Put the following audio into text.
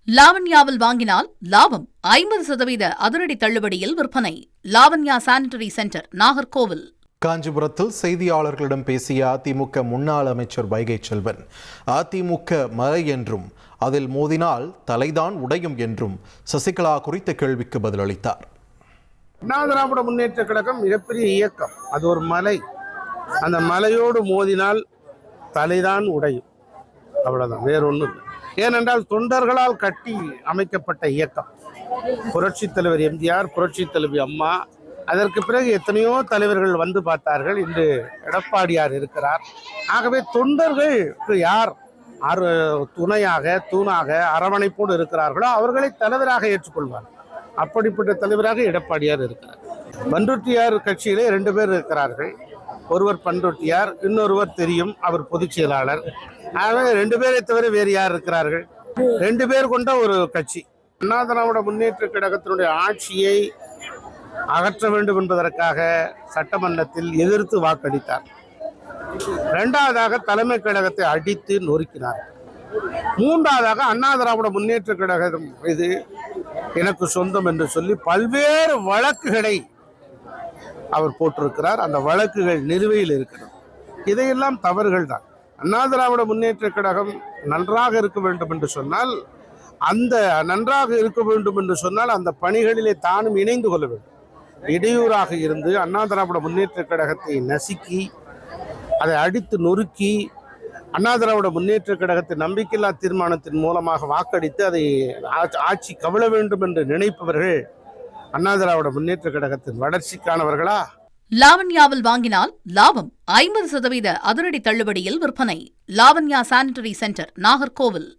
லாவண்யாவில் வாங்கினால் லாபம் 50% அதிரடி தள்ளுபடியில் விற்பனை. Lavanya sanitary centre, Nagercoil. காஞ்சிபுரத்தில் செய்தியாளர்களிடம் பேசிய அதிமுக முன்னாள் அமைச்சர் வைகை செல்வன், அதிமுக மலை என்றும் அதில் மோதினால் தலைதான் உடையும் என்றும் சசிகலா குறித்த கேள்விக்கு பதிலளித்தார். அண்ணா திராவிட முன்னேற்ற கழகம் மிகப்பெரிய இயக்கம், அது ஒரு மலை. அந்த மலையோடு மோதினால் தலைதான் உடையும், அவ்வளவுதான், வேறொன்றும் இல்லை. ஏனென்றால் தொண்டர்களால் கட்டி அமைக்கப்பட்ட இயக்கம். புரட்சி தலைவர் எம்ஜிஆர், புரட்சி தலைவி அம்மா, அதற்கு பிறகு எத்தனையோ தலைவர்கள் வந்து பார்த்தார்கள். இன்று எடப்பாடியார் இருக்கிறார். ஆகவே தொண்டர்களுக்கு யார் துணையாக, தூணாக, அரவணைப்போடு இருக்கிறார்களோ அவர்களை தலைவராக ஏற்றுக்கொள்வார். அப்படிப்பட்ட தலைவராக எடப்பாடியார் இருக்கிறார். பண்ருட்டியார் கட்சியிலே 2 பேர் இருக்கிறார்கள். ஒருவர் பண்ருட்டியார், இன்னொருவர் தெரியும், அவர் பொதுச் செயலாளர். ஆகவே 2 பேரை தவிர வேறு யார் இருக்கிறார்கள்? 2 பேர் கொண்ட ஒரு கட்சி. அண்ணா திராவிட முன்னேற்ற கழகத்தினுடைய ஆட்சியை அகற்ற வேண்டும் என்பதற்காக சட்டமன்றத்தில் எதிர்த்து வாக்களித்தார். 2வதாக தலைமை கழகத்தை அடித்து நொறுக்கினார். 3வதாக அண்ணா திராவிட முன்னேற்ற கழகம் இது எனக்கு சொந்தம் என்று சொல்லி பல்வேறு வழக்குகளை அவர் போட்டிருக்கிறார். அந்த வழக்குகள் நிலுவையில் இருக்கிறது. இதையெல்லாம் தவறுகள் தான். அண்ணா திராவிட முன்னேற்ற கழகம் நன்றாக இருக்க வேண்டும் என்று சொன்னால், அந்த பணிகளிலே தானும் இணைந்து கொள்ள வேண்டும். இடையூறாக இருந்து அண்ணா திராவிட முன்னேற்ற கழகத்தை நசுக்கி, அதை அடித்து நொறுக்கி, அண்ணா திராவிட முன்னேற்ற கழகத்தை நம்பிக்கையில்லா தீர்மானத்தின் மூலமாக வாக்களித்து அதை ஆட்சி கவிழ வேண்டும் என்று நினைப்பவர்கள் அண்ணா திராவிட முன்னேற்ற கழகத்தின் வளர்ச்சிக்கானவர்களா? லாவண்யாவில் வாங்கினால் லாபம் 50% அதிரடி தள்ளுபடியில் விற்பனை. Lavanya sanitary centre, Nagercoil.